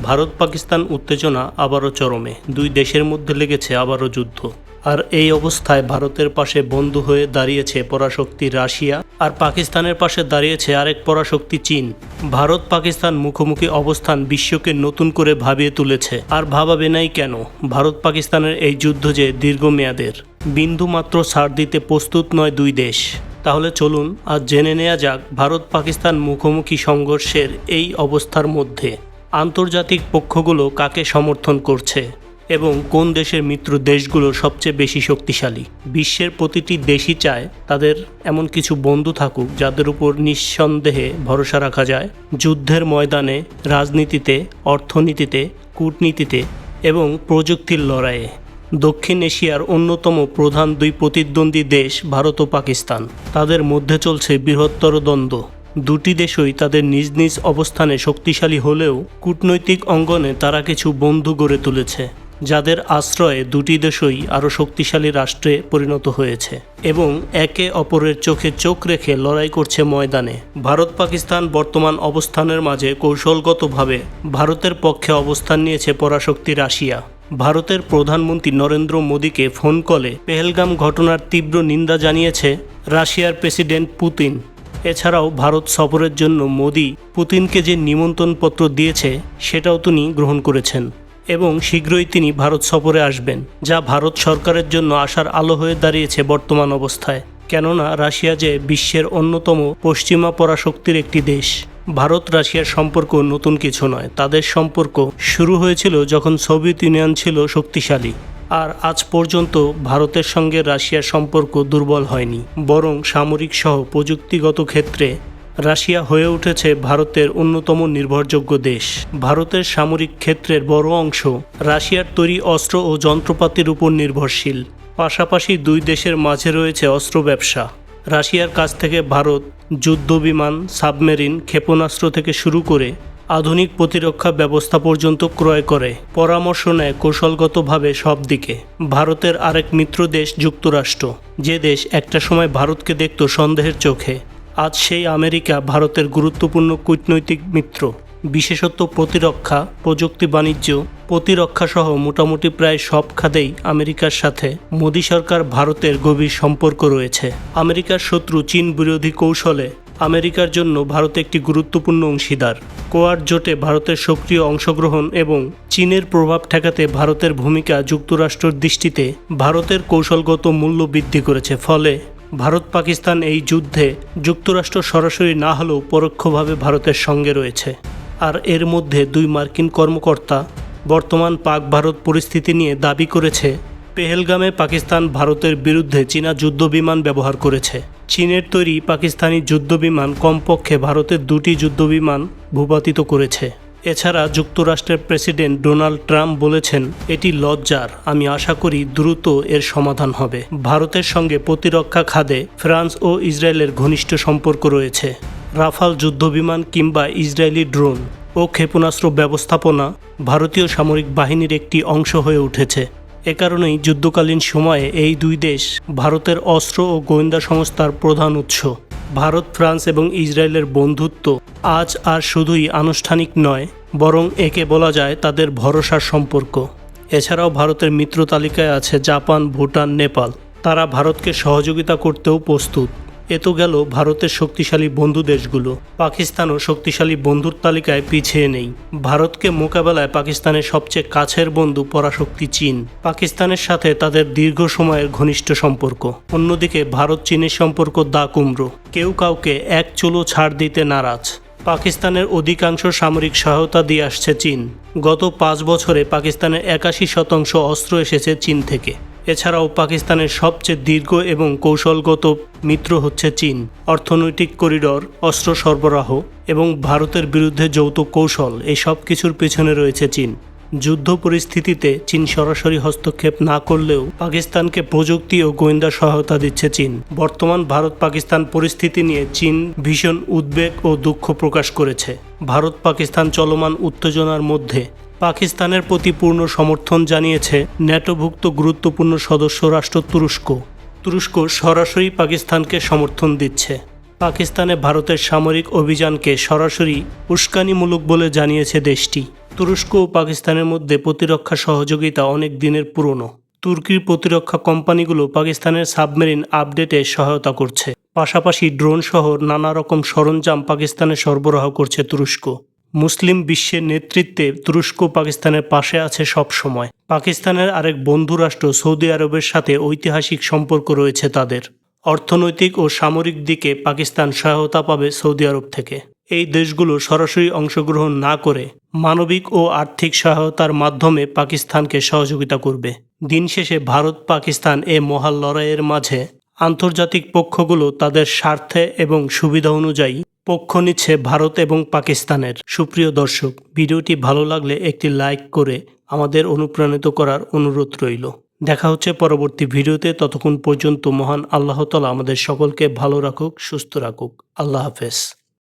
ভারত পাকিস্তান উত্তেজনা আবারও চরমে। দুই দেশের মধ্যে লেগেছে আবারও যুদ্ধ। আর এই অবস্থায় ভারতের পাশে বন্ধু হয়ে দাঁড়িয়েছে পরাশক্তি রাশিয়া, আর পাকিস্তানের পাশে দাঁড়িয়েছে আরেক পরাশক্তি চীন। ভারত পাকিস্তান মুখোমুখি অবস্থান বিশ্বকে নতুন করে ভাবিয়ে তুলেছে। আর ভাবাবে নাই কেন? ভারত পাকিস্তানের এই যুদ্ধ যে দীর্ঘমেয়াদের, বিন্দু মাত্র ছাড় দিতে প্রস্তুত নয় দুই দেশ। তাহলে চলুন আজ জেনে নেওয়া যাক ভারত পাকিস্তান মুখোমুখি সংঘর্ষের এই অবস্থার মধ্যে আন্তর্জাতিক পক্ষগুলো কাকে সমর্থন করছে এবং কোন দেশের মিত্র দেশগুলো সবচেয়ে বেশি শক্তিশালী। বিশ্বের প্রতিটি দেশই চায় তাদের এমন কিছু বন্ধু থাকুক যাদের উপর নিঃসন্দেহে ভরসা রাখা যায় যুদ্ধের ময়দানে, রাজনীতিতে, অর্থনীতিতে, কূটনীতিতে এবং প্রযুক্তির লড়াইয়ে। দক্ষিণ এশিয়ার অন্যতম প্রধান দুই প্রতিদ্বন্দ্বী দেশ ভারত ও পাকিস্তান, তাদের মধ্যে চলছে বৃহত্তর দ্বন্দ্ব। দুটি দেশই তাদের নিজ নিজ অবস্থানে শক্তিশালী হলেও কূটনৈতিক অঙ্গনে তারা কিছু বন্ধু গড়ে তুলেছে, যাদের আশ্রয়ে দুটি দেশই আরও শক্তিশালী রাষ্ট্রে পরিণত হয়েছে এবং একে অপরের চোখে চোখ রেখে লড়াই করছে ময়দানে। ভারত পাকিস্তান বর্তমান অবস্থানের মাঝে কৌশলগতভাবে ভারতের পক্ষে অবস্থান নিয়েছে পরাশক্তি রাশিয়া। ভারতের প্রধানমন্ত্রী নরেন্দ্র মোদীকে ফোন কলে পেহেলগাম ঘটনার তীব্র নিন্দা জানিয়েছে রাশিয়ার প্রেসিডেন্ট পুতিন। এছাড়াও ভারত সফরের জন্য মোদি পুতিনকে যে নিমন্ত্রণপত্র দিয়েছে সেটাও তিনি গ্রহণ করেছেন এবং শীঘ্রই তিনি ভারত সফরে আসবেন, যা ভারত সরকারের জন্য আশার আলো হয়ে দাঁড়িয়েছে বর্তমান অবস্থায়। কেননা রাশিয়া যে বিশ্বের অন্যতম পশ্চিমা পরাশক্তির একটি দেশ। ভারত রাশিয়ার সম্পর্ক নতুন কিছু নয়, তাদের সম্পর্ক শুরু হয়েছিল যখন সোভিয়েত ইউনিয়ন ছিল শক্তিশালী। আর আজ পর্যন্ত ভারতের সঙ্গে রাশিয়ার সম্পর্ক দুর্বল হয়নি, বরং সামরিক সহ প্রযুক্তিগত ক্ষেত্রে রাশিয়া হয়ে উঠেছে ভারতের অন্যতম নির্ভরযোগ্য দেশ। ভারতের সামরিক ক্ষেত্রের বড় অংশ রাশিয়ার তৈরি অস্ত্র ও যন্ত্রপাতির উপর নির্ভরশীল। পাশাপাশি দুই দেশের মাঝে রয়েছে অস্ত্র ব্যবসা। রাশিয়ার কাছ থেকে ভারত যুদ্ধবিমান, সাবমেরিন, ক্ষেপণাস্ত্র থেকে শুরু করে আধুনিক প্রতিরক্ষা ব্যবস্থা পর্যন্ত ক্রয় করে, পরামর্শ নেয় কৌশলগতভাবে সব দিকে। ভারতের আরেক মিত্র দেশ যুক্তরাষ্ট্র, যে দেশ একটা সময় ভারতকে দেখত সন্দেহের চোখে, আজ সেই আমেরিকা ভারতের গুরুত্বপূর্ণ কূটনৈতিক মিত্র। বিশেষত প্রতিরক্ষা, প্রযুক্তি, বাণিজ্য, প্রতিরক্ষা সহ মোটামুটি প্রায় সব খাতেই আমেরিকার সাথে মোদী সরকার ভারতের গভীর সম্পর্ক রয়েছে। আমেরিকার শত্রু চীন বিরোধী কৌশলে আমেরিকার জন্য ভারত একটি গুরুত্বপূর্ণ অংশীদার। কোয়াড জোটে ভারতের সক্রিয় অংশগ্রহণ এবং চীনের প্রভাব ঠেকাতে ভারতের ভূমিকা যুক্তরাষ্ট্রের দৃষ্টিতে ভারতের কৌশলগত মূল্য বৃদ্ধি করেছে। ফলে ভারত পাকিস্তান এই যুদ্ধে যুক্তরাষ্ট্র সরাসরি না হলেও পরোক্ষভাবে ভারতের সঙ্গে রয়েছে। আর এর মধ্যে দুই মার্কিন কর্মকর্তা বর্তমান পাক ভারত পরিস্থিতি নিয়ে দাবি করেছে পেহেলগামে পাকিস্তান ভারতের বিরুদ্ধে চীনা যুদ্ধবিমান ব্যবহার করেছে। চীনের তৈরি পাকিস্তানি যুদ্ধবিমান কমপক্ষে ভারতের দুটি যুদ্ধবিমান ভূপাতিত করেছে। এছাড়া যুক্তরাষ্ট্রের প্রেসিডেন্ট ডোনাল্ড ট্রাম্প বলেছেন, এটি লজ্জার, আমি আশা করি দ্রুত এর সমাধান হবে। ভারতের সঙ্গে প্রতিরক্ষা খাতে ফ্রান্স ও ইসরায়েলের ঘনিষ্ঠ সম্পর্ক রয়েছে। রাফাল যুদ্ধবিমান কিংবা ইসরায়েলি ড্রোন ও ক্ষেপণাস্ত্র ব্যবস্থাপনা ভারতীয় সামরিক বাহিনীর একটি অংশ হয়ে উঠেছে। এ কারণেই যুদ্ধকালীন সময়ে এই দুই দেশ ভারতের অস্ত্র ও গোয়েন্দা সংস্থার প্রধান উৎস। ভারত, ফ্রান্স এবং ইসরায়েলের বন্ধুত্ব আজ আর শুধুই আনুষ্ঠানিক নয়, বরং একে বলা যায় তাদের ভরসার সম্পর্ক। এছাড়াও ভারতের মিত্র তালিকায় আছে জাপান, ভুটান, নেপাল। তারা ভারতকে সহযোগিতা করতেও প্রস্তুত। এ তো গেল ভারতের শক্তিশালী বন্ধু দেশগুলো। পাকিস্তানও শক্তিশালী বন্ধুর তালিকায় পিছিয়ে নেই। ভারতকে মোকাবেলায় পাকিস্তানের সবচেয়ে কাছের বন্ধু পরাশক্তি চীন। পাকিস্তানের সাথে তাদের দীর্ঘ সময়ের ঘনিষ্ঠ সম্পর্ক। অন্যদিকে ভারত চীনের সম্পর্ক দা কুমড়ো, কেউ কাউকে এক চুলো ছাড় দিতে নারাজ। পাকিস্তানের অধিকাংশ সামরিক সহায়তা দিয়ে আসছে চীন। গত 5 বছরে পাকিস্তানের 81% অস্ত্র এসেছে চীন থেকে। এছাড়াও পাকিস্তানের সবচেয়ে দীর্ঘ এবং কৌশলগত মিত্র হচ্ছে চীন। অর্থনৈতিক করিডর, অস্ত্র সরবরাহ এবং ভারতের বিরুদ্ধে যৌথ কৌশল, এই সব কিছুর পেছনে রয়েছে চীন। যুদ্ধ পরিস্থিতিতে চীন সরাসরি হস্তক্ষেপ না করলেও পাকিস্তানকে প্রযুক্তি ও গোয়েন্দা সহায়তা দিচ্ছে চীন। বর্তমান ভারত পাকিস্তান পরিস্থিতি নিয়ে চীন ভীষণ উদ্বেগ ও দুঃখ প্রকাশ করেছে। ভারত পাকিস্তান চলমান উত্তেজনার মধ্যে পাকিস্তানের প্রতি পূর্ণ সমর্থন জানিয়েছে ন্যাটোভুক্ত গুরুত্বপূর্ণ সদস্য রাষ্ট্র তুরস্ক। তুরস্ক সরাসরি পাকিস্তানকে সমর্থন দিচ্ছে। পাকিস্তানে ভারতের সামরিক অভিযানকে সরাসরি উস্কানিমূলক বলে জানিয়েছে দেশটি। তুরস্ক ও পাকিস্তানের মধ্যে প্রতিরক্ষা সহযোগিতা অনেক দিনের পুরনো। তুর্কির প্রতিরক্ষা কোম্পানিগুলো পাকিস্তানের সাবমেরিন আপডেটে সহায়তা করছে। পাশাপাশি ড্রোন সহ নানা রকম সরঞ্জাম পাকিস্তানে সরবরাহ করছে তুরস্ক। মুসলিম বিশ্বের নেতৃত্বে তুরস্ক পাকিস্তানের পাশে আছে সব সময়। পাকিস্তানের আরেক বন্ধু রাষ্ট্র সৌদি আরবের সাথে ঐতিহাসিক সম্পর্ক রয়েছে তাদের। অর্থনৈতিক ও সামরিক দিকে পাকিস্তান সহায়তা পাবে সৌদি আরব থেকে। এই দেশগুলো সরাসরি অংশগ্রহণ না করে মানবিক ও আর্থিক সহায়তার মাধ্যমে পাকিস্তানকে সহযোগিতা করবে। দিন শেষে ভারত পাকিস্তান এ মহান লড়াইয়ের মাঝে আন্তর্জাতিক পক্ষগুলো তাদের স্বার্থে এবং সুবিধা অনুযায়ী পক্ষ নিচ্ছে ভারত এবং পাকিস্তানের। সুপ্রিয় দর্শক, ভিডিওটি ভালো লাগলে একটি লাইক করে আমাদের অনুপ্রাণিত করার অনুরোধ রইল। দেখা হচ্ছে পরবর্তী ভিডিওতে। ততক্ষণ পর্যন্ত মহান আল্লাহ তাআলা আমাদের সকলকে ভালো রাখুক, সুস্থ রাখুক। আল্লাহ হাফেজ।